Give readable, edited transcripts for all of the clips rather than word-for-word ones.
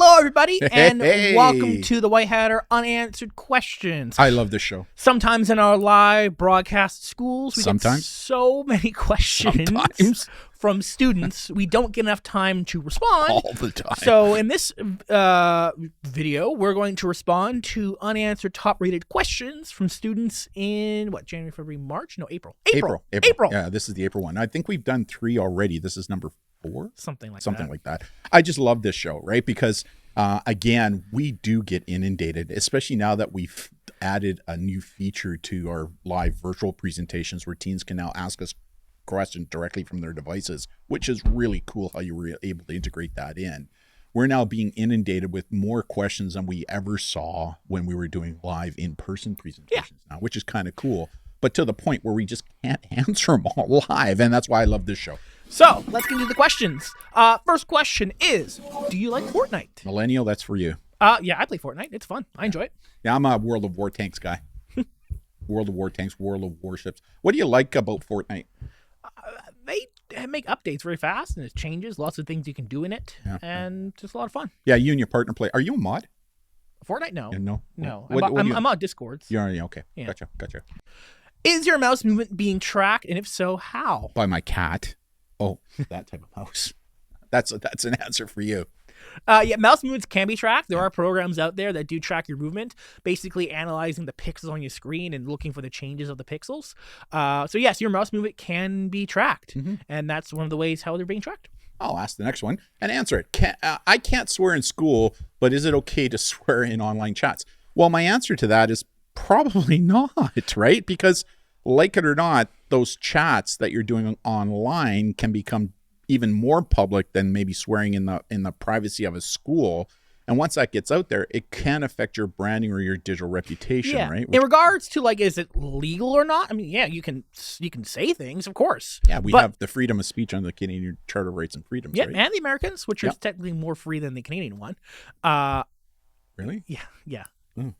Hello, everybody, and Hey. welcome to the White Hatter Unanswered Questions. I love this show. Sometimes in our live broadcast schools, we get Sometimes. so many questions Sometimes. from students, we don't get enough time to respond. All the time. So in this video, we're going to respond to unanswered top-rated questions from students in, January, February, March? No, April. April. Yeah, this is the April one. I think we've done 3 already. This is number 4? Something like that. I just love this show, right? Because, again, we do get inundated, especially now that we've added a new feature to our live virtual presentations where teens can now ask us questions directly from their devices, which is really cool how you were able to integrate that in. We're now being inundated with more questions than we ever saw when we were doing live in-person presentations now, which is kind of cool, but to the point where we just can't answer them all live, and that's why I love this show. So, let's get into the questions. First question is, do you like Fortnite? Millennial, that's for you. Yeah, I play Fortnite. It's fun. I enjoy it. Yeah, I'm a World of War Tanks guy. World of War Tanks, World of Warships. What do you like about Fortnite? They make updates very fast, and it changes. Lots of things you can do in it, and just a lot of fun. Yeah, you and your partner play. Are you a mod? Fortnite? No. No. I'm on Discords. You're already okay. Yeah. Gotcha. Is your mouse movement being tracked, and if so, how? By my cat. Oh, that type of mouse. That's an answer for you. Yeah, mouse movements can be tracked. There are programs out there that do track your movement, basically analyzing the pixels on your screen and looking for the changes of the pixels. So yes, your mouse movement can be tracked, and that's one of the ways how they're being tracked. I'll ask the next one and answer it. I can't swear in school, but is it okay to swear in online chats? Well, my answer to that is probably not, right? Because like it or not, those chats that you're doing online can become even more public than maybe swearing in the privacy of a school. And once that gets out there, it can affect your branding or your digital reputation, right? In regards to is it legal or not? I mean, yeah, you can say things, of course. Yeah, we have the freedom of speech under the Canadian Charter of Rights and Freedoms, yeah, right? and the Americans, which are technically more free than the Canadian one. Really? Yeah.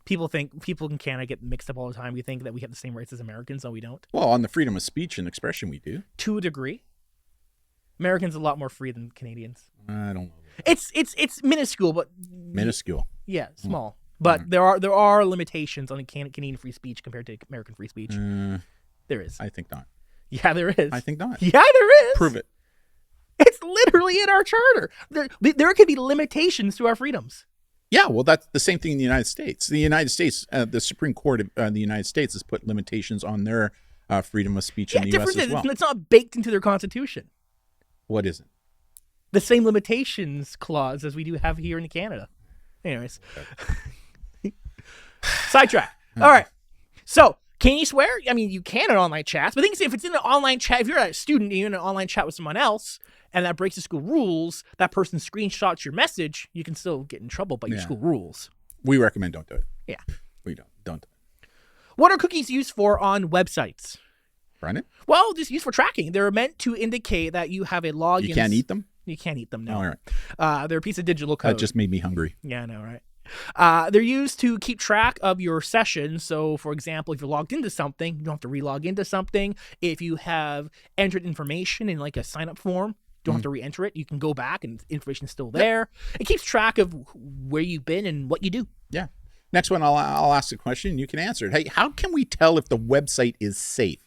People in Canada get mixed up all the time. We think that we have the same rights as Americans, no, we don't. Well, on the freedom of speech and expression, we do. To a degree. Americans are a lot more free than Canadians. I don't know. It's minuscule, but minuscule. Yeah, small. But there are limitations on Canadian free speech compared to American free speech. There is. I think not. Yeah, there is. I think not. Yeah, there is. Prove it. It's literally in our charter. There can be limitations to our freedoms. Yeah, well, that's the same thing in the United States. The United States, the Supreme Court of the United States has put limitations on their freedom of speech in the U.S. as well. It's not baked into their constitution. What is it? The same limitations clause as we do have here in Canada. Anyways. Okay. Sidetrack. All right. So, can you swear? I mean, you can in online chats, but if it's in an online chat, if you're a student and you're in an online chat with someone else, and that breaks the school rules, that person screenshots your message, you can still get in trouble by your school rules. We recommend don't do it. Yeah. We don't. What are cookies used for on websites? Run it? Well, just used for tracking. They're meant to indicate that you have a login. You can't eat them? You can't eat them, no. Oh, all right. They're a piece of digital code. That just made me hungry. Yeah, I know, right? They're used to keep track of your session. So, for example, if you're logged into something, you don't have to re-log into something. If you have entered information in a sign-up form, you don't have to re-enter it. You can go back and information is still there. It keeps track of where you've been and what you do. Yeah. Next one, I'll ask a question and you can answer it. Hey, how can we tell if the website is safe?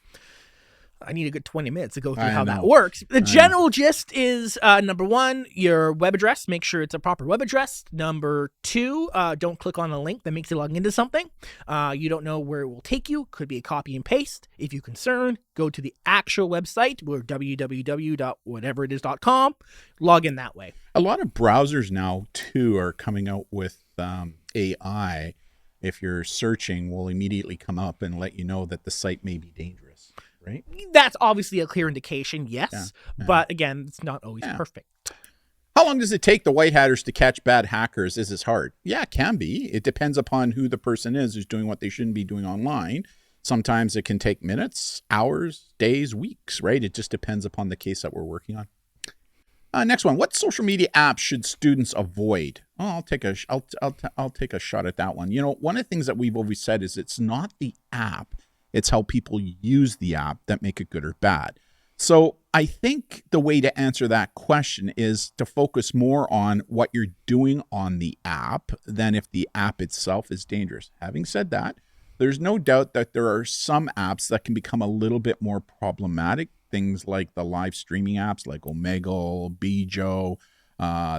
I need a good 20 minutes to go through how that works. The general gist is, number 1, your web address. Make sure it's a proper web address. Number 2, don't click on a link that makes you log into something. You don't know where it will take you. Could be a copy and paste. If you're concerned, go to the actual website, or www.whateverit.com. Log in that way. A lot of browsers now, too, are coming out with AI. If you're searching, will immediately come up and let you know that the site may be dangerous. Right? That's obviously a clear indication, yes. Yeah. But again, it's not always perfect. How long does it take the White Hatters to catch bad hackers? Is this hard? Yeah, it can be. It depends upon who the person is who's doing what they shouldn't be doing online. Sometimes it can take minutes, hours, days, weeks, right? It just depends upon the case that we're working on. Next one. What social media apps should students avoid? Oh, I'll take a shot at that one. One of the things that we've always said is it's not the app. It's how people use the app that make it good or bad. So I think the way to answer that question is to focus more on what you're doing on the app than if the app itself is dangerous. Having said that, there's no doubt that there are some apps that can become a little bit more problematic. Things like the live streaming apps like Omegle, Bijo,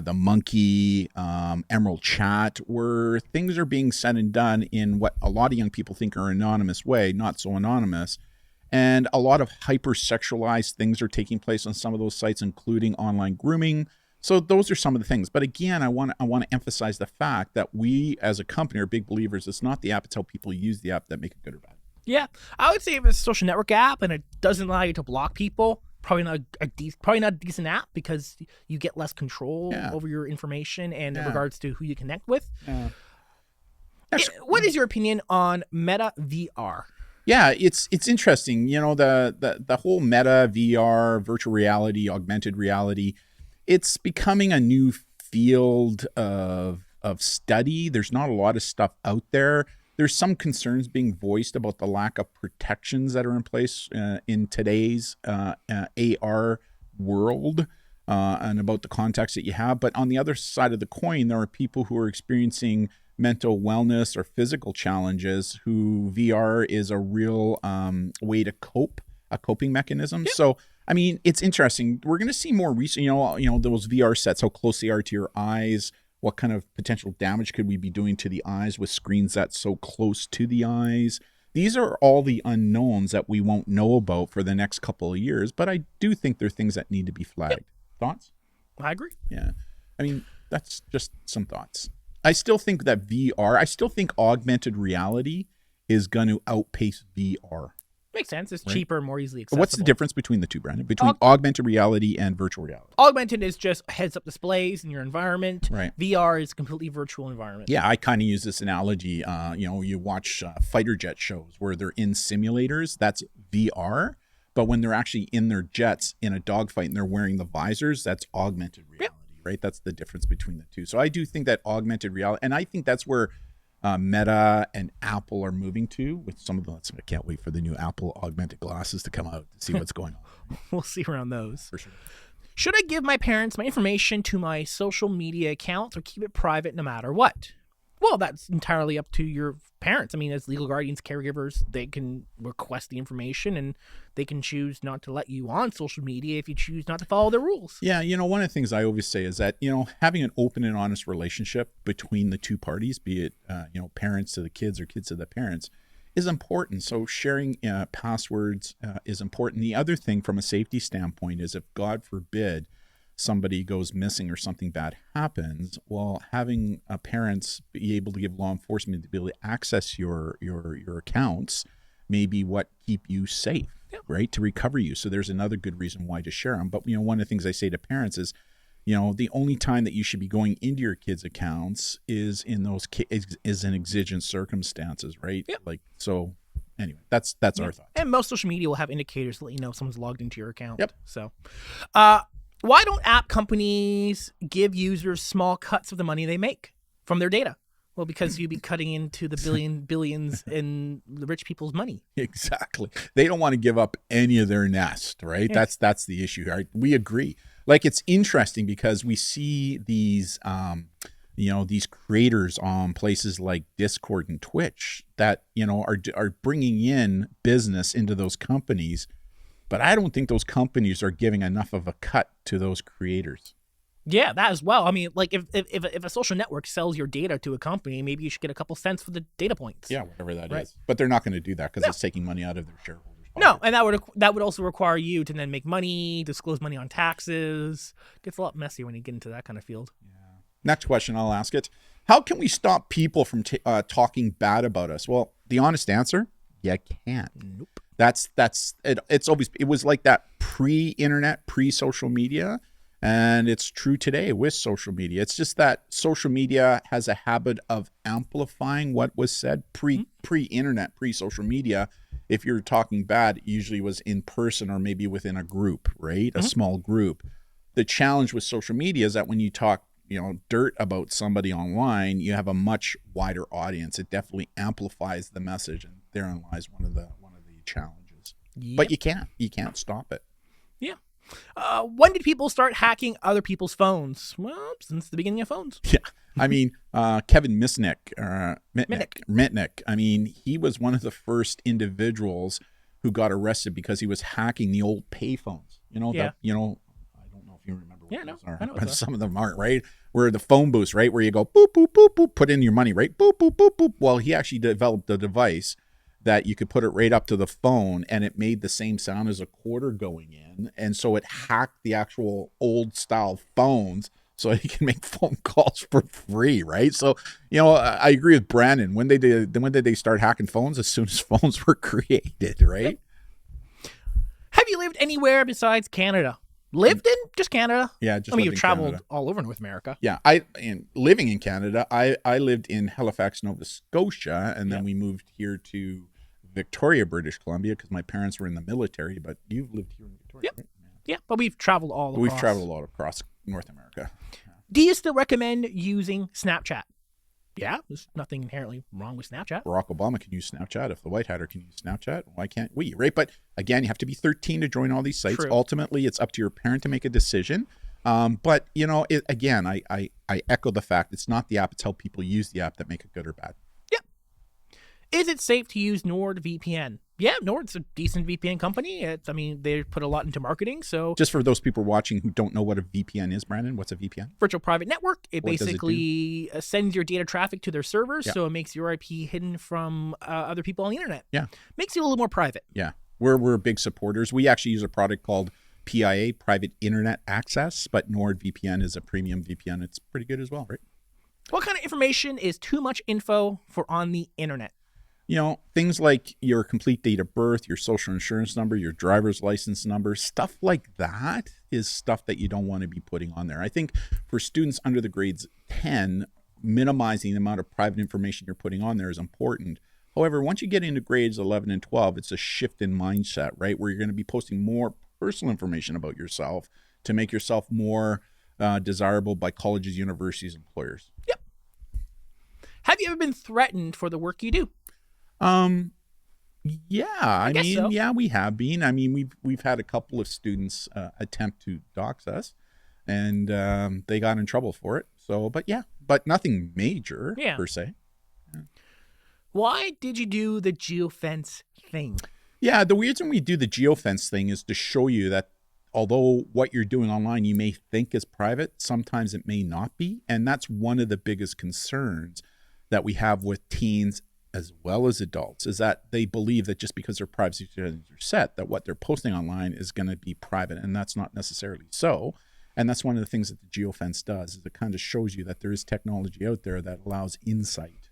the Monkey, Emerald Chat, where things are being said and done in what a lot of young people think are an anonymous way, not so anonymous. And a lot of hyper-sexualized things are taking place on some of those sites, including online grooming. So those are some of the things. But again, I want to emphasize the fact that we as a company are big believers. It's not the app, it's how people use the app that make it good or bad. Yeah, I would say if it's a social network app and it doesn't allow you to block people, probably not a decent app, because you get less control over your information and in regards to who you connect with. What is your opinion on Meta VR? Yeah, it's interesting. You know, the whole Meta VR, virtual reality, augmented reality, it's becoming a new field of study. There's not a lot of stuff out there. There's some concerns being voiced about the lack of protections that are in place in today's AR world and about the context that you have. But on the other side of the coin, there are people who are experiencing mental wellness or physical challenges who VR is a real way to cope, a coping mechanism. Yep. So, I mean, it's interesting. We're going to see more recent, you know, those VR sets, how close they are to your eyes. What kind of potential damage could we be doing to the eyes with screens that's so close to the eyes? These are all the unknowns that we won't know about for the next couple of years, but I do think they're things that need to be flagged. Yep. Thoughts? I agree. Yeah. I mean, that's just some thoughts. I still think that I still think augmented reality is going to outpace VR. Makes sense. It's cheaper and more easily accessible. What's the difference between the two, Brandon? Between augmented reality and virtual reality? Augmented is just heads-up displays in your environment. Right. VR is a completely virtual environment. Yeah, I kind of use this analogy. You watch fighter jet shows where they're in simulators. That's VR. But when they're actually in their jets in a dogfight and they're wearing the visors, that's augmented reality. Yep. Right? That's the difference between the two. So I do think that augmented reality, and I think that's where Meta and Apple are moving to with some of the, I can't wait for the new Apple augmented glasses to come out to see what's going on. We'll see around those. For sure. Should I give my parents my information to my social media accounts or keep it private no matter what? Well, that's entirely up to your parents. I mean, as legal guardians, caregivers, they can request the information and they can choose not to let you on social media if you choose not to follow their rules. Yeah, one of the things I always say is that, having an open and honest relationship between the two parties, be it, parents to the kids or kids to the parents, is important. So sharing passwords is important. The other thing from a safety standpoint is if, God forbid, somebody goes missing or something bad happens, well, having parents be able to give law enforcement to be able to access your accounts may be what keep you safe, right, to recover you. So there's another good reason why to share them. But, one of the things I say to parents is, the only time that you should be going into your kids' accounts is in those is in exigent circumstances, right? Yep. So anyway, that's our thought. And most social media will have indicators to let you know if someone's logged into your account. Yep. So, why don't app companies give users small cuts of the money they make from their data? Well, because you'd be cutting into the billions in the rich people's money. Exactly. They don't want to give up any of their nest, right? Yeah. That's the issue. Right? We agree. It's interesting because we see these, these creators on places like Discord and Twitch that, are bringing in business into those companies. But I don't think those companies are giving enough of a cut to those creators. Yeah, that as well. I mean, if a social network sells your data to a company, maybe you should get a couple cents for the data points. Yeah, whatever that is. But they're not going to do that because it's taking money out of their shareholders. No, and that would also require you to then make money, disclose money on taxes. It gets a lot messy when you get into that kind of field. Yeah. Next question, I'll ask it. How can we stop people from talking bad about us? Well, the honest answer, you can't. Nope. That's it. It was like that pre-internet, pre-social media, and it's true today with social media. It's just that social media has a habit of amplifying what was said pre-internet, pre-social media. If you're talking bad, it usually was in person or maybe within a group, right? A small group. The challenge with social media is that when you talk, dirt about somebody online, you have a much wider audience. It definitely amplifies the message, and therein lies one of the challenges. Yep. But you can't stop it. Yeah. When did people start hacking other people's phones? Well, since the beginning of phones. Yeah. I mean, Kevin Mitnick. I mean, he was one of the first individuals who got arrested because he was hacking the old payphones. I don't know if you remember what those are, but some of them aren't, right? Where the phone booths, right? Where you go, boop, boop, boop, boop, put in your money, right? Boop, boop, boop, boop. Well, he actually developed a device that you could put it right up to the phone and it made the same sound as a quarter going in. And so it hacked the actual old style phones so he can make phone calls for free, right? So, I agree with Brandon. When did they start hacking phones? As soon as phones were created, right? Have you lived anywhere besides Canada? Lived in just Canada? Yeah, just you've traveled all over North America. Yeah, living in Canada, I lived in Halifax, Nova Scotia, and then we moved here to Victoria, British Columbia, because my parents were in the military. But you've lived here in Victoria, right? Yeah, but we've traveled all across. We've traveled a lot across North America. Do you still recommend using Snapchat? Yeah, there's nothing inherently wrong with Snapchat. Barack Obama can use Snapchat. If the White Hatter can use Snapchat, why can't we, right? But again, you have to be 13 to join all these sites. True. Ultimately, it's up to your parent to make a decision. But, I echo the fact it's not the app, it's how people use the app that make it good or bad. Yeah. Is it safe to use NordVPN? Yeah, Nord's a decent VPN company. They put a lot into marketing. So, just for those people watching who don't know what a VPN is, Brandon, what's a VPN? Virtual private network. It What does it basically sends your data traffic to their servers, Yeah. so it makes your IP hidden from other people on the internet. Yeah. Makes you a little more private. Yeah, we're big supporters. We actually use a product called PIA, Private Internet Access, but NordVPN is a premium VPN. It's pretty good as well, right? What kind of information is too much info for on the internet? Things like your complete date of birth, your social insurance number, your driver's license number, stuff like that is stuff that you don't want to be putting on there. I think for students under the grades 10, minimizing the amount of private information you're putting on there is important. However, once you get into grades 11 and 12, it's a shift in mindset, right? Where you're going to be posting more personal information about yourself to make yourself more desirable by colleges, universities, employers. Yep. Have you ever been threatened for the work you do? Yeah, I mean, so. Yeah, we have been. I mean, we've had a couple of students attempt to dox us, and they got in trouble for it. So, but nothing major per se. Yeah. Why did you do the Geofence thing? Yeah, the reason we do the Geofence thing is to show you that although what you're doing online you may think is private, sometimes it may not be, and that's one of the biggest concerns that we have with teens as well as adults, is that they believe that just because their privacy settings are set, that what they're posting online is going to be private, and that's not necessarily so. And that's one of the things that the Geofence does, is it kind of shows you that there is technology out there that allows insight.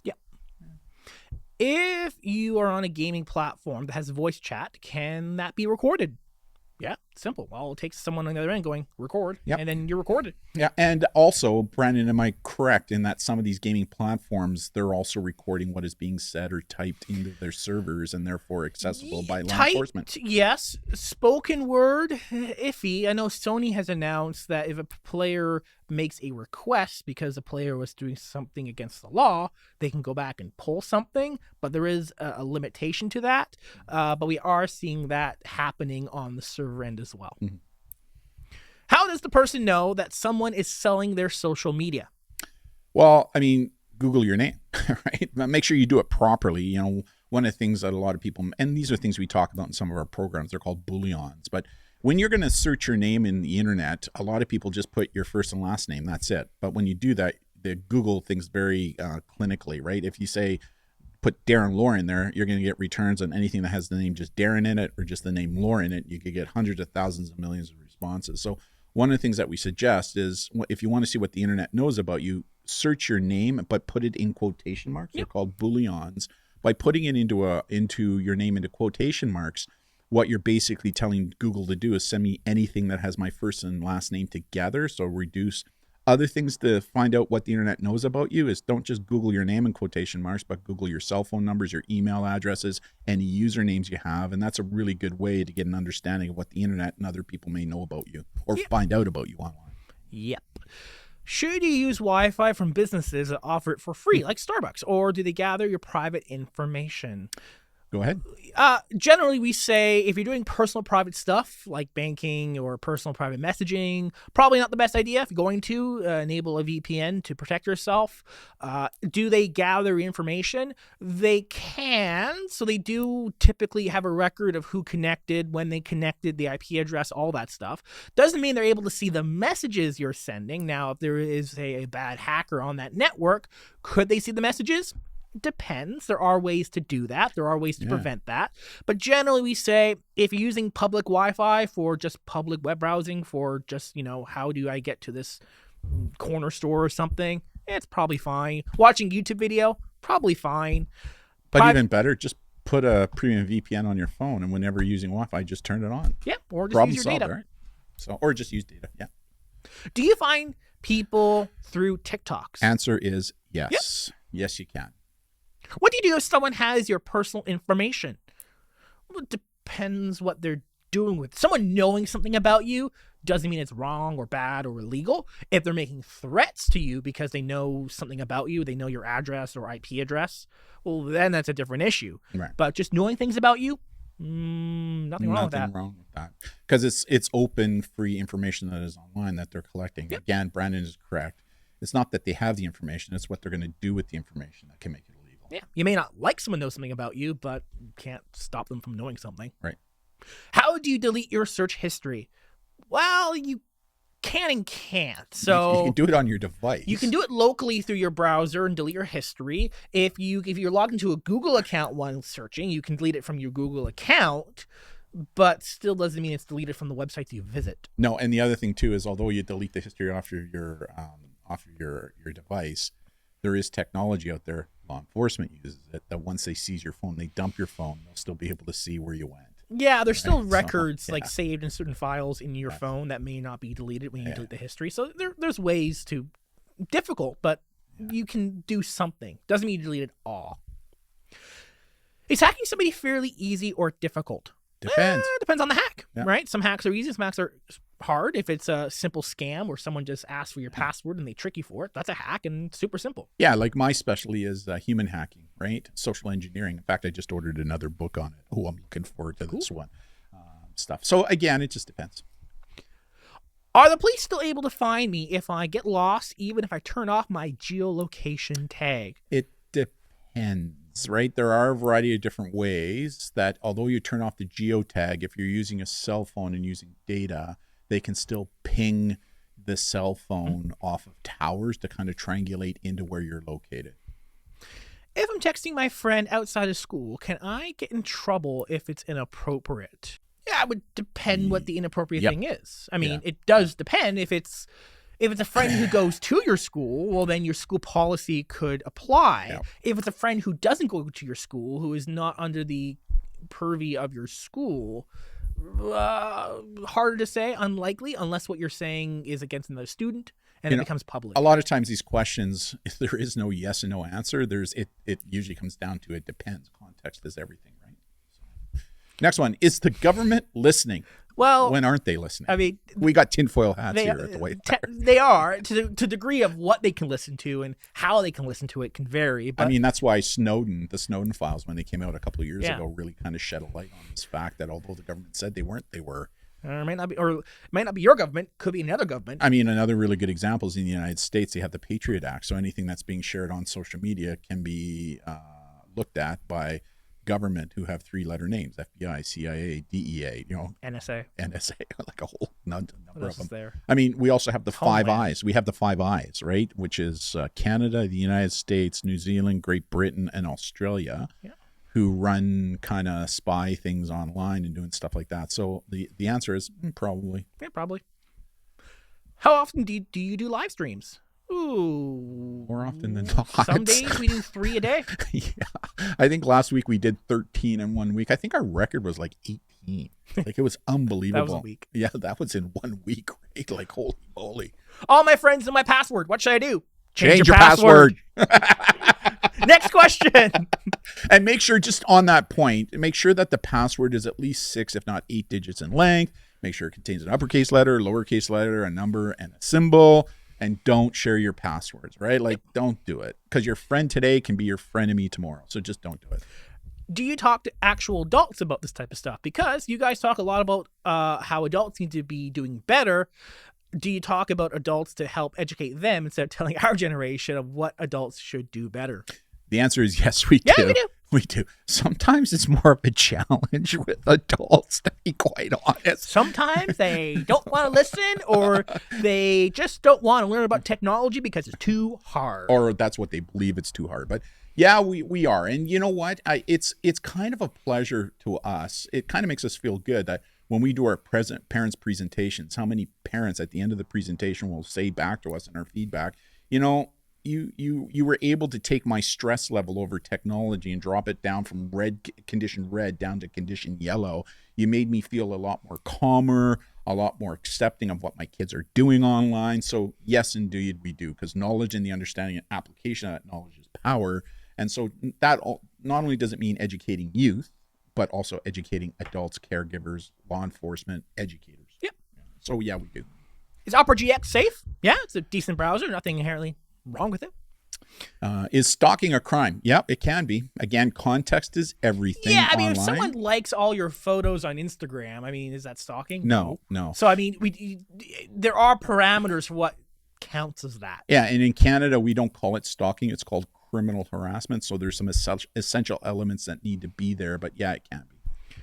Yeah. If you are on a gaming platform that has voice chat, can that be recorded? Yeah, simple. All it takes is someone on the other end going, record, and then you're recorded. Yeah, and also, Brandon, am I correct in that some of these gaming platforms, they're also recording what is being said or typed into their servers and therefore accessible by law enforcement? Yes. Spoken word, iffy. I know Sony has announced that if a player makes a request because the player was doing something against the law, they can go back and pull something, but there is a limitation to that. But we are seeing that happening on the server end as well. Mm-hmm. How does the person know that someone is selling their social media? Well, I mean, Google your name, right? But make sure you do it properly. One of the things that a lot of people, and these are things we talk about in some of our programs, they're called booleans. But when you're going to search your name in the internet, a lot of people just put your first and last name. That's it. But when you do that, the Google thinks very clinically, right? If you say, put Darren Lore in there, you're going to get returns on anything that has the name just Darren in it or just the name Lore in it. You could get hundreds of thousands of millions of responses. So one of the things that we suggest is if you want to see what the internet knows about you, search your name, but put it in quotation marks. Yep. They're called booleans. By putting it into your name into quotation marks, what you're basically telling Google to do is send me anything that has my first and last name together. So reduce other things to find out what the internet knows about you is don't just Google your name in quotation marks, but Google your cell phone numbers, your email addresses, any usernames you have. And that's a really good way to get an understanding of what the internet and other people may know about you or find out about you online. Yep. Should you use Wi-Fi from businesses that offer it for free, like Starbucks, or do they gather your private information? Go ahead. Generally, we say if you're doing personal private stuff like banking or personal private messaging, probably not the best idea. If you're going to enable a VPN to protect yourself, do they gather information? They can. So they do typically have a record of who connected, when they connected, the IP address, all that stuff. Doesn't mean they're able to see the messages you're sending. Now, if there is a bad hacker on that network, could they see the messages? Depends. There are ways to do that. There are ways to prevent that. But generally we say if you're using public Wi-Fi for just public web browsing for just, how do I get to this corner store or something, it's probably fine. Watching YouTube video, probably fine. But even better, just put a premium VPN on your phone, and whenever you're using Wi-Fi, just turn it on. Yeah, or just Problem use your solved, data. right? So, or just use data, yeah. Do you find people through TikToks? Answer is yes. Yep. Yes, you can. What do you do if someone has your personal information? Well, it depends what they're doing with it. Someone knowing something about you doesn't mean it's wrong or bad or illegal. If they're making threats to you because they know something about you, they know your address or IP address, well, then that's a different issue. Right. But just knowing things about you, nothing wrong with that. Nothing wrong with that. Because it's open, free information that is online that they're collecting. Yep. Again, Brandon is correct. It's not that they have the information. It's what they're going to do with the information that can make it illegal. Yeah, you may not like someone knows something about you, but you can't stop them from knowing something. Right. How do you delete your search history? Well, you can and can't. So you can do it on your device. You can do it locally through your browser and delete your history. If you're logged into a Google account while searching, you can delete it from your Google account, but still doesn't mean it's deleted from the websites you visit. No, and the other thing too is although you delete the history off your device, there is technology out there. Law enforcement uses it that once they seize your phone, they dump your phone. They'll still be able to see where you went. Yeah, there's still records like saved in certain files in your phone that may not be deleted when you delete the history. So there's ways to, difficult, but you can do something. Doesn't mean you delete it all. Is hacking somebody fairly easy or difficult? Depends. Depends on the hack, right? Some hacks are easy, some hacks are hard. If it's a simple scam where someone just asks for your password and they trick you for it, that's a hack and super simple. Yeah, like my specialty is human hacking, right? Social engineering. In fact, I just ordered another book on it. Oh, I'm looking forward to this one. Stuff. So again, it just depends. Are the police still able to find me if I get lost, even if I turn off my geolocation tag? It depends, right? There are a variety of different ways that although you turn off the geotag, if you're using a cell phone and using data, they can still ping the cell phone off of towers to kind of triangulate into where you're located. If I'm texting my friend outside of school, can I get in trouble if it's inappropriate? Yeah, it would depend what the inappropriate thing is. I mean, it does depend. If it's a friend who goes to your school, well, then your school policy could apply. Yep. If it's a friend who doesn't go to your school, who is not under the purview of your school, harder to say, unlikely, unless what you're saying is against another student and it becomes public. A lot of times these questions, if there is no yes and no answer, it usually comes down to it depends. Context is everything, right? So, next one, is the government listening? Well, when aren't they listening? I mean, we got tinfoil hats here at the White House. They are to the degree of what they can listen to and how they can listen to it can vary. But, I mean, that's why the Snowden files, when they came out a couple of years ago, really kind of shed a light on this fact that although the government said they weren't, they were. It might not be your government. Could be another government. I mean, another really good example is in the United States, they have the Patriot Act. So anything that's being shared on social media can be looked at by government who have three-letter names: FBI, CIA, DEA, NSA, like a whole number of them. There? I mean, we also have the Five Eyes. We have the Five Eyes, right? Which is Canada, the United States, New Zealand, Great Britain, and Australia, who run kind of spy things online and doing stuff like that. So the answer is probably. Yeah, probably. How often do you do live streams? Ooh, more often than not. Some days we do 3 a day. Yeah, I think last week we did 13 in 1 week. I think our record was like 18. Like it was unbelievable. That was a week. Yeah, that was in 1 week, right? Like holy moly! All my friends know my password. What should I do? Change your password. Next question. And make sure, just on that point, make sure that the password is at least 6, if not 8 digits in length. Make sure it contains an uppercase letter, lowercase letter, a number, and a symbol. And don't share your passwords, right? Like, don't do it. Because your friend today can be your frenemy tomorrow. So just don't do it. Do you talk to actual adults about this type of stuff? Because you guys talk a lot about how adults need to be doing better. Do you talk about adults to help educate them instead of telling our generation of what adults should do better? The answer is yes, we do. Yeah, we do. We do. Sometimes it's more of a challenge with adults, to be quite honest. Sometimes they don't want to listen, or they just don't want to learn about technology because it's too hard. Or that's what they believe, it's too hard. But yeah, we are. And you know what? It's kind of a pleasure to us. It kind of makes us feel good that when we do our parents' presentations, how many parents at the end of the presentation will say back to us in our feedback, you know, you were able to take my stress level over technology and drop it down from condition red down to condition yellow. You made me feel a lot more calmer, a lot more accepting of what my kids are doing online. So yes, indeed we do, because knowledge and the understanding and application of that knowledge is power. And so that not only does it mean educating youth, but also educating adults, caregivers, law enforcement, educators. Yeah. So yeah, we do. Is Opera GX safe? Yeah, it's a decent browser. Nothing inherently wrong with it. Is stalking a crime? Yep, it can be. Again, context is everything. Yeah, I mean, online. if someone likes all your photos on Instagram, I mean, is that stalking? No. So, I mean, there are parameters for what counts as that. Yeah, and in Canada, we don't call it stalking. It's called criminal harassment. So there's some essential elements that need to be there. But yeah, it can be.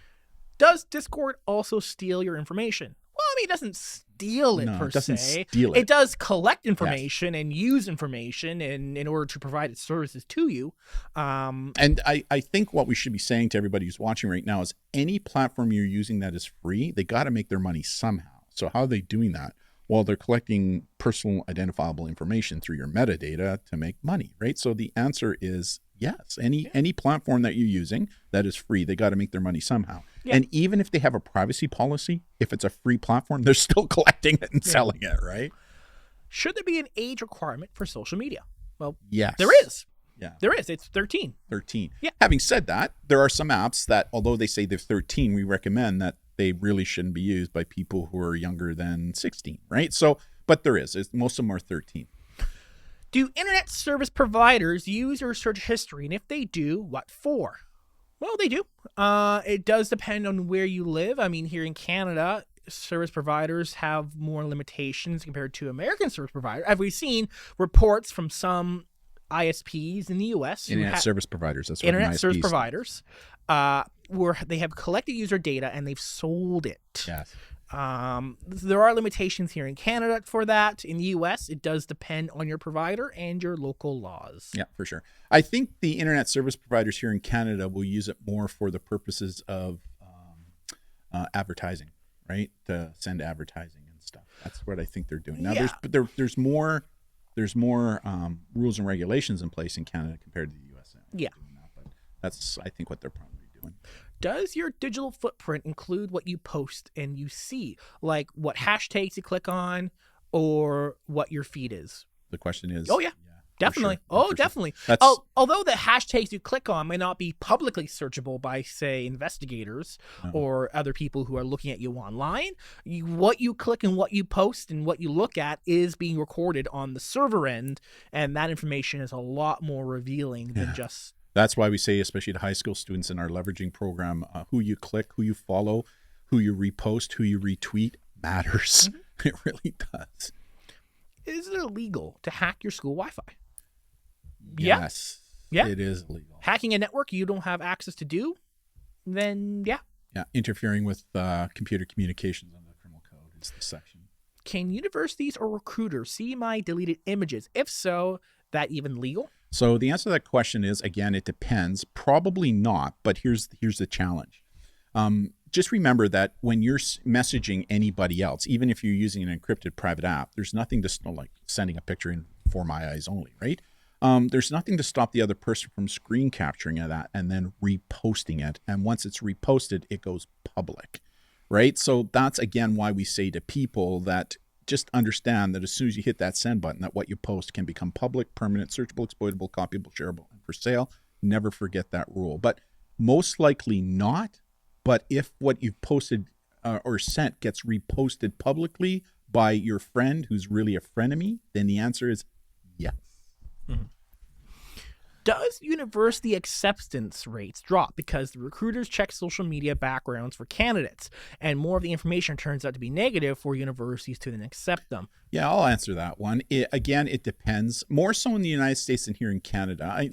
Does Discord also steal your information? Well, I mean, it doesn't steal it per it doesn't se. Steal it. It does collect information and use information in order to provide its services to you. And I think what we should be saying to everybody who's watching right now is any platform you're using that is free, they got to make their money somehow. So how are they doing that? Well, they're collecting personal identifiable information through your metadata to make money, right? So the answer is yes. Any platform that you're using that is free, they got to make their money somehow. Yeah. And even if they have a privacy policy, if it's a free platform, they're still collecting it and selling it, right? Should there be an age requirement for social media? Well, yes. There is. Yeah. There is. It's 13. 13. Yeah. Having said that, there are some apps that, although they say they're 13, we recommend that they really shouldn't be used by people who are younger than 16, right? So, but there is. Most of them are 13. Do internet service providers use your search history? And if they do, what for? Well, they do. It does depend on where you live. I mean, here in Canada, service providers have more limitations compared to American service providers. Have we seen reports from some ISPs in the U.S. Internet service providers. That's what internet service providers, where they have collected user data and they've sold it. Yes. There are limitations here in Canada for that. In the U.S., it does depend on your provider and your local laws. Yeah, for sure. I think the internet service providers here in Canada will use it more for the purposes of advertising, right? To send advertising and stuff. That's what I think they're doing. Now, there's more rules and regulations in place in Canada compared to the U.S. Yeah. But that's, I think, what they're probably doing. Does your digital footprint include what you post and you see, like what hashtags you click on or what your feed is? The question is... Oh, yeah. Definitely. Sure. Definitely. Although the hashtags you click on may not be publicly searchable by, say, investigators or other people who are looking at you online, what you click and what you post and what you look at is being recorded on the server end, and that information is a lot more revealing than just... That's why we say, especially to high school students in our leveraging program, who you click, who you follow, who you repost, who you retweet matters. Mm-hmm. It really does. Is it illegal to hack your school Wi-Fi? Yes. Yeah. It is illegal. Hacking a network you don't have access to do, then yeah. Yeah. Interfering with computer communications under the criminal code is the section. Can universities or recruiters see my deleted images? If so, that even legal? So the answer to that question is, again, it depends. Probably not, but here's the challenge. Just remember that when you're messaging anybody else, even if you're using an encrypted private app, there's nothing to like sending a picture in for my eyes only, right? There's nothing to stop the other person from screen capturing that and then reposting it. And once it's reposted, it goes public, right? So that's, again, why we say to people that just understand that as soon as you hit that send button, that what you post can become public, permanent, searchable, exploitable, copyable, shareable, and for sale. Never forget that rule. But most likely not. But if what you've posted or sent gets reposted publicly by your friend who's really a frenemy, then the answer is yes. Mm-hmm. Does university acceptance rates drop because the recruiters check social media backgrounds for candidates and more of the information turns out to be negative for universities to then accept them? Yeah, I'll answer that one. It depends. More so in the United States than here in Canada.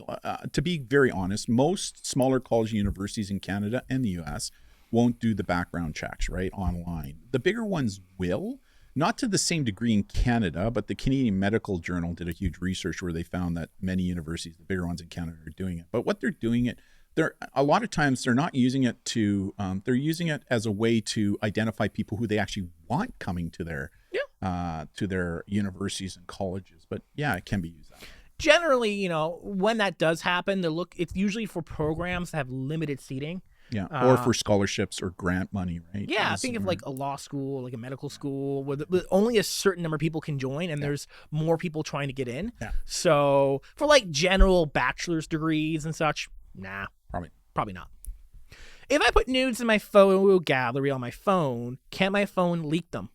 To be very honest, most smaller college universities in Canada and the US won't do the background checks, right, online. The bigger ones will. Not to the same degree in Canada, but the Canadian Medical Journal did a huge research where they found that many universities, the bigger ones in Canada, are doing it. But what they're doing a lot of times they're not using it to, they're using it as a way to identify people who they actually want coming to their universities and colleges. But yeah, it can be used that way. Generally, when that does happen, it's usually for programs that have limited seating. Yeah, or for scholarships or grant money, right? Yeah, think of like a law school, like a medical school, where only a certain number of people can join, and there's more people trying to get in. Yeah. So for like general bachelor's degrees and such, nah, probably not. If I put nudes in my photo gallery on my phone, can my phone leak them?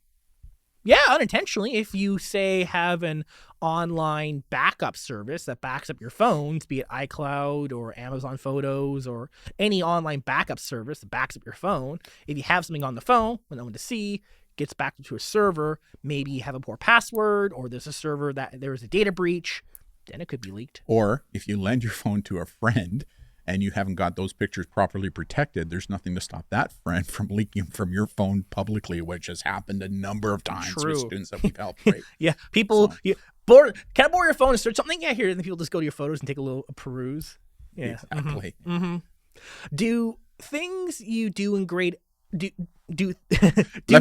Yeah, unintentionally. If you, say, have an online backup service that backs up your phones, be it iCloud or Amazon Photos or any online backup service that backs up your phone, if you have something on the phone, when no one to see, gets backed up to a server, maybe you have a poor password or there's a server that there's a data breach, then it could be leaked. Or if you lend your phone to a friend and you haven't got those pictures properly protected, there's nothing to stop that friend from leaking from your phone publicly, which has happened a number of times with students that we've helped. Right? Yeah, people, can I borrow your phone and search something? Yeah, here, and then people just go to your photos and take a little peruse. Yeah, exactly. Mm-hmm. Do things you do in grade Let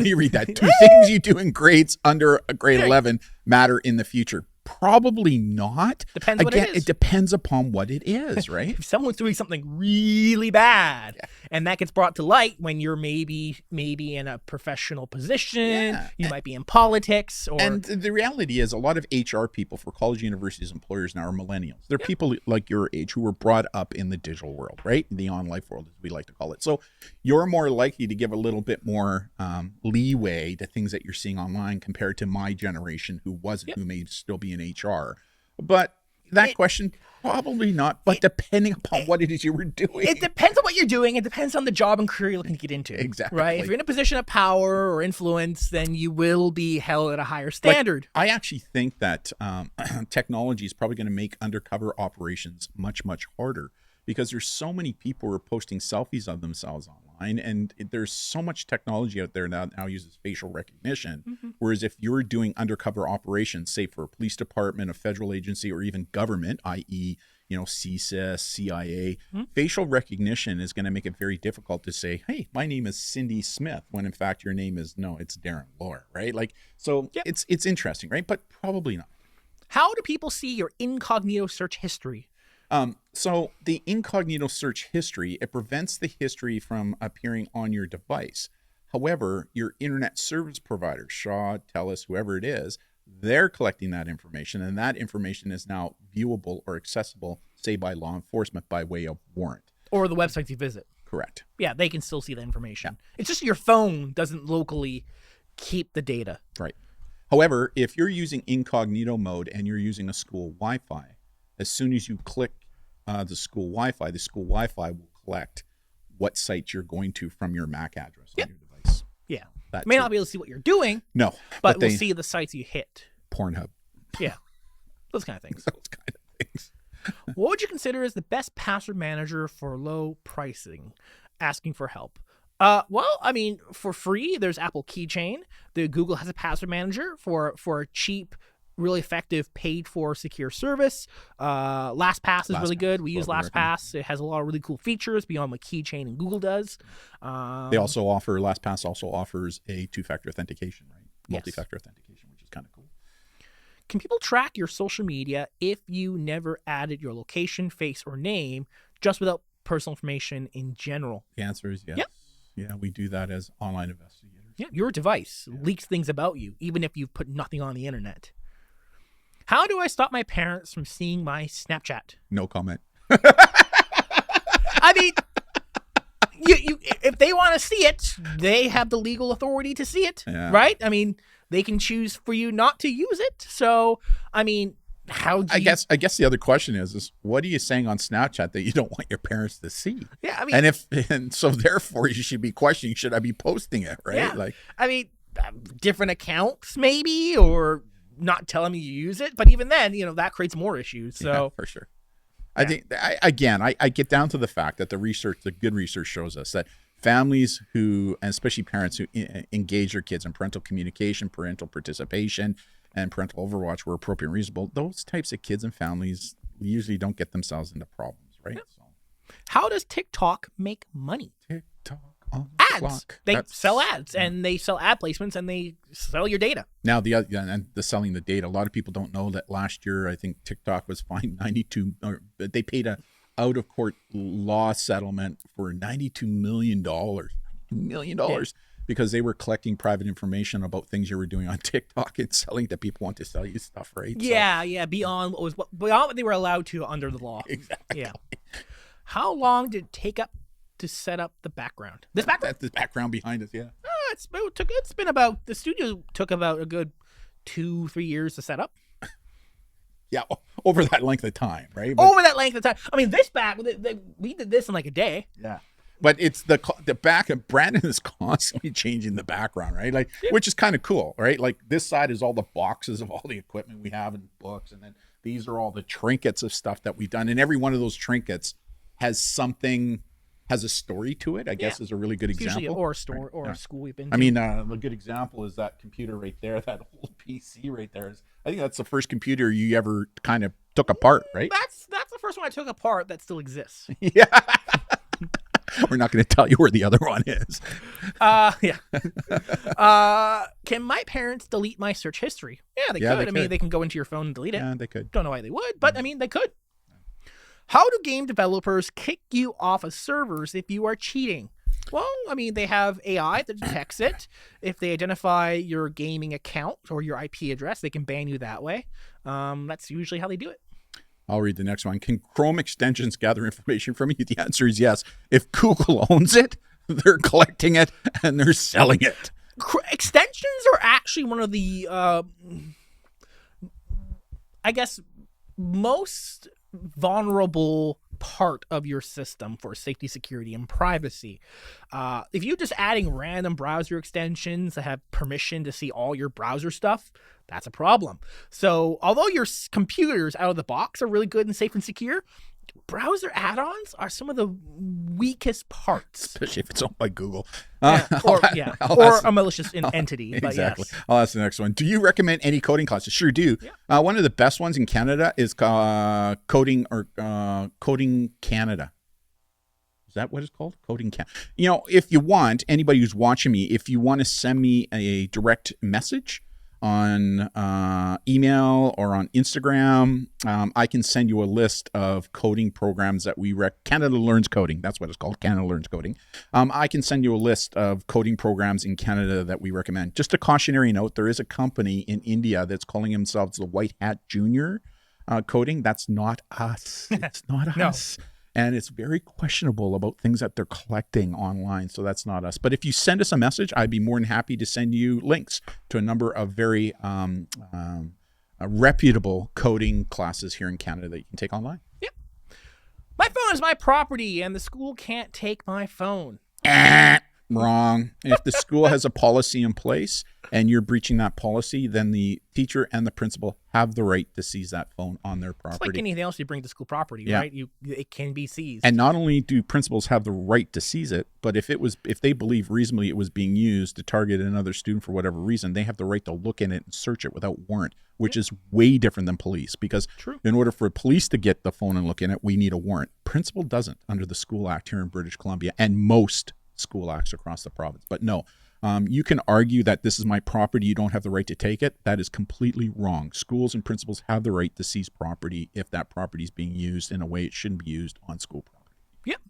me read that. Do things you do in grades under grade 11 matter in the future? Probably not. Depends what it is. It depends upon what it is, right? If someone's doing something really bad and that gets brought to light when you're maybe in a professional position, you might be in politics. And the reality is a lot of HR people for college, universities, employers now are millennials. They're people like your age who were brought up in the digital world, right? The on-life world, as we like to call it. So you're more likely to give a little bit more leeway to things that you're seeing online compared to my generation who wasn't, who may still be in HR. But that question, probably not. But depending upon what it is you were doing. It depends on what you're doing. It depends on the job and career you're looking to get into. Exactly. Right? If you're in a position of power or influence, then you will be held at a higher standard. But I actually think that technology is probably going to make undercover operations much, much harder because there's so many people who are posting selfies of themselves online, and there's so much technology out there now uses facial recognition. Mm-hmm. Whereas if you're doing undercover operations, say for a police department, a federal agency, or even government, i.e., CSIS, CIA, facial recognition is going to make it very difficult to say, hey, my name is Cindy Smith, when in fact your name is, no, it's Darren Lohr, right? It's interesting, right? But probably not. How do people see your incognito search history? So the incognito search history, it prevents the history from appearing on your device. However, your internet service provider, Shaw, TELUS, whoever it is, they're collecting that information, and that information is now viewable or accessible, say, by law enforcement by way of warrant. Or the websites you visit. Correct. Yeah, they can still see the information. Yeah. It's just your phone doesn't locally keep the data. Right. However, if you're using incognito mode and you're using a school Wi-Fi, as soon as you click the school Wi-Fi will collect what site you're going to from your MAC address on your device. Yeah. May not be able to see what you're doing. No. But we'll see the sites you hit. Pornhub. Yeah. Those kind of things. What would you consider as the best password manager for low pricing? Asking for help. Well, I mean, for free, there's Apple Keychain. Google has a password manager for a cheap, really effective, paid-for secure service. LastPass is really good. We use LastPass. It has a lot of really cool features beyond what Keychain and Google does. LastPass also offers a two-factor authentication, right? Multi-factor authentication, which is kind of cool. Can people track your social media if you never added your location, face, or name, just without personal information in general? The answer is yes. Yep. Yeah, we do that as online investigators. Yeah, your device leaks things about you, even if you've put nothing on the internet. How do I stop my parents from seeing my Snapchat? No comment. I mean, you if they want to see it, they have the legal authority to see it, right? I mean, they can choose for you not to use it. So, I mean, how do I you... guess the other question is what are you saying on Snapchat that you don't want your parents to see? Yeah, I mean... And so therefore you should be questioning, should I be posting it, right? Yeah. Like, I mean, different accounts maybe, or not telling me you use it. But even then, that creates more issues. So yeah, for sure. I think, I get down to the fact that the good research shows us that families who, and especially parents who engage their kids in parental communication, parental participation, and parental overwatch where appropriate and reasonable, those types of kids and families usually don't get themselves into problems, right? Yep. So, how does TikTok make money? TikTok on Ads. clock. They sell ads, and they sell ad placements, and they sell your data. Now, and the selling the data, a lot of people don't know that last year, I think TikTok was fined they paid a out-of-court law settlement for $92 million. Because they were collecting private information about things you were doing on TikTok and selling to people who want to sell you stuff, right? Yeah, beyond what they were allowed to under the law. Exactly. Yeah. How long did it take up to set up the background? This background? The background behind us, yeah. The studio took about a good 2-3 years to set up. Yeah, over that length of time, right? Over that length of time. I mean, we did this in like a day. Yeah. But it's the back of Brandon is constantly changing the background, right? Like, which is kind of cool, right? Like this side is all the boxes of all the equipment we have and books, and then these are all the trinkets of stuff that we've done, and every one of those trinkets has a story to it. I guess is a really good example. Usually a story or a school we've been to. I mean, a good example is that computer right there, that old PC right there. I think that's the first computer you ever kind of took apart, right? That's the first one I took apart that still exists. Yeah. We're not going to tell you where the other one is. Yeah. Can my parents delete my search history? Yeah, they could. I mean, they can go into your phone and delete it. Yeah, they could. Don't know why they would, but I mean, they could. How do game developers kick you off of servers if you are cheating? Well, I mean, they have AI that detects it. If they identify your gaming account or your IP address, they can ban you that way. That's usually how they do it. I'll read the next one. Can Chrome extensions gather information from you? The answer is yes. If Google owns it, they're collecting it and they're selling it. Extensions are actually one of the, I guess, most vulnerable part of your system for safety, security, and privacy. If you're just adding random browser extensions that have permission to see all your browser stuff, that's a problem. So although your computers out of the box are really good and safe and secure, browser add-ons are some of the weakest parts. Especially if it's owned by Google. Or a malicious entity. Exactly. Yes. I'll ask the next one. Do you recommend any coding classes? Sure do. Yeah. One of the best ones in Canada is Coding Canada. Is that what it's called? Coding Canada. If you want, anybody who's watching me, if you want to send me a direct message on email or on Instagram, I can send you a list of coding programs that we Canada Learns Coding. That's what it's called, Canada Learns Coding. I can send you a list of coding programs in Canada that we recommend. Just a cautionary note, there is a company in India that's calling themselves the White Hat Junior Coding. That's not us. It's not us. And it's very questionable about things that they're collecting online. So that's not us. But if you send us a message, I'd be more than happy to send you links to a number of very reputable coding classes here in Canada that you can take online. Yep. My phone is my property and the school can't take my phone. Wrong. If the school has a policy in place and you're breaching that policy, then the teacher and the principal have the right to seize that phone on their property. It's like anything else you bring to school property, right? It can be seized. And not only do principals have the right to seize it, but if they believe reasonably it was being used to target another student for whatever reason, they have the right to look in it and search it without warrant, which is way different than police. Because in order for police to get the phone and look in it, we need a warrant. Principal doesn't under the School Act here in British Columbia and most school acts across the province. But no, you can argue that this is my property, you don't have the right to take it. That is completely wrong. Schools and principals have the right to seize property if that property is being used in a way it shouldn't be used on school property. Yep.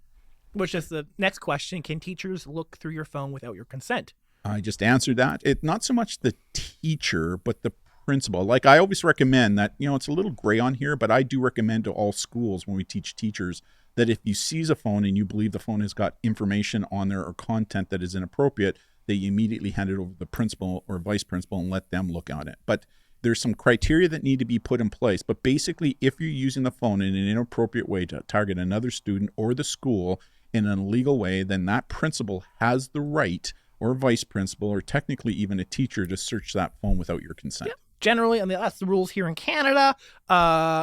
Which is the next question. Can teachers look through your phone without your consent? I just answered that. Not so much the teacher, but the principal. Like I always recommend that, it's a little gray on here, but I do recommend to all schools when we teach teachers that if you seize a phone and you believe the phone has got information on there or content that is inappropriate, that you immediately hand it over to the principal or vice principal and let them look at it. But there's some criteria that need to be put in place. But basically, if you're using the phone in an inappropriate way to target another student or the school in an illegal way, then that principal has the right, or vice principal, or technically even a teacher, to search that phone without your consent. Yep. Generally, I mean, that's the rules here in Canada,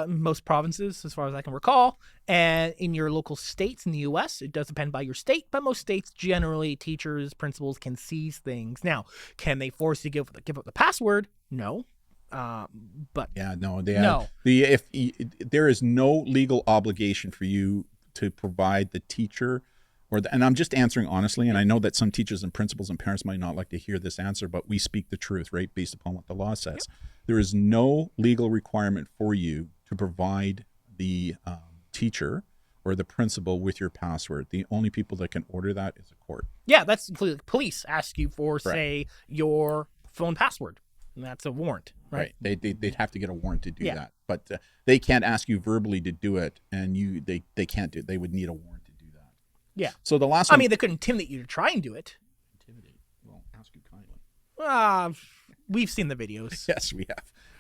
most provinces, as far as I can recall, and in your local states in the U.S. It does depend by your state, but most states generally, teachers, principals can seize things. Now, can they force you to give up the password? No, but yeah, no, there is no legal obligation for you to provide the teacher. And I'm just answering honestly, and I know that some teachers and principals and parents might not like to hear this answer, but we speak the truth, right, based upon what the law says. Yep. There is no legal requirement for you to provide the teacher or the principal with your password. The only people that can order that is a court. Yeah, that's police ask you for, Correct. Say, your phone password, and that's a warrant, right? They'd have to get a warrant to do that, but they can't ask you verbally to do it, and they can't do it. They would need a warrant. Yeah. So the last one, I mean, they could intimidate you to try and do it. Intimidate? Well, ask you kindly. We've seen the videos. Yes, we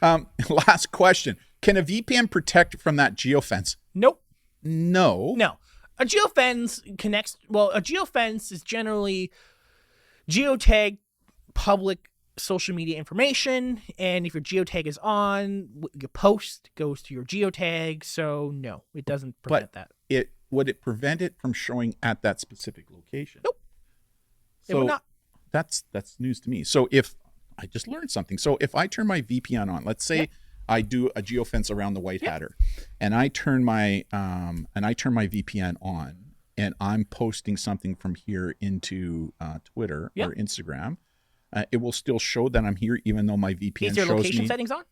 have. Last question. Can a VPN protect from that geofence? Nope. No. A geofence connects. Well, a geofence is generally geotag public social media information, and if your geotag is on, your post goes to your geotag. So no, it doesn't prevent that. Would it prevent it from showing at that specific location? Nope. So it would not. That's news to me. So if I just learned something. So if I turn my VPN on, let's say I do a geofence around the White Hatter, and I turn my VPN on, and I'm posting something from here into Twitter or Instagram, it will still show that I'm here, even though my VPN shows me. Is your location settings on?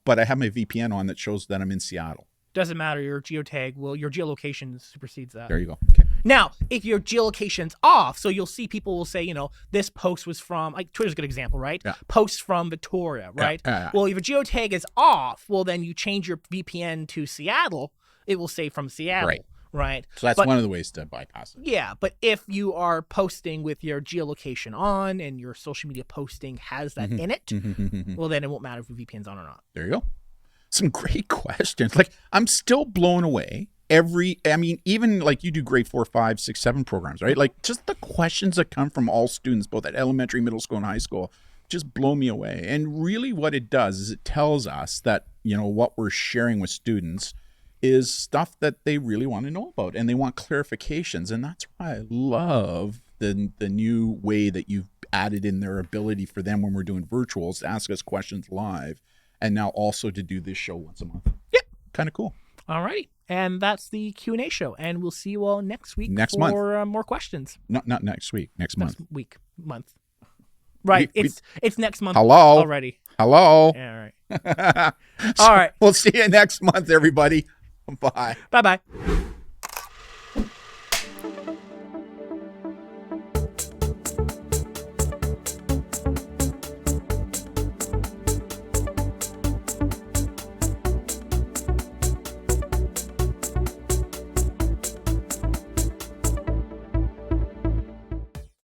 But I have my VPN on that shows that I'm in Seattle. Doesn't matter. Your geotag your geolocation supersedes that. There you go. Okay. Now, if your geolocation's off, so you'll see people will say, this post was from, like, Twitter's a good example, right? Yeah. Posts from Victoria, right? Yeah. Well, if your geotag is off, well, then you change your VPN to Seattle, it will say from Seattle, right? So that's one of the ways to bypass it. Yeah, but if you are posting with your geolocation on and your social media posting has that in it, well, then it won't matter if your VPN's on or not. There you go. Some great questions. Like, I'm still blown away. Even like you do grade 4, 5, 6, 7 programs, right? Like, just the questions that come from all students, both at elementary, middle school, and high school, just blow me away. And really what it does is it tells us that, what we're sharing with students is stuff that they really want to know about, and they want clarifications. And that's why I love the new way that you've added in their ability for them when we're doing virtuals to ask us questions live. And now also to do this show once a month. Yep. Kind of cool. All righty. And that's the Q&A show. And we'll see you all next week for more questions. Not next week. Next month. Month. Right. It's next month. Hello. Already. Hello. Yeah, all right. All right. We'll see you next month, everybody. Bye. Bye-bye.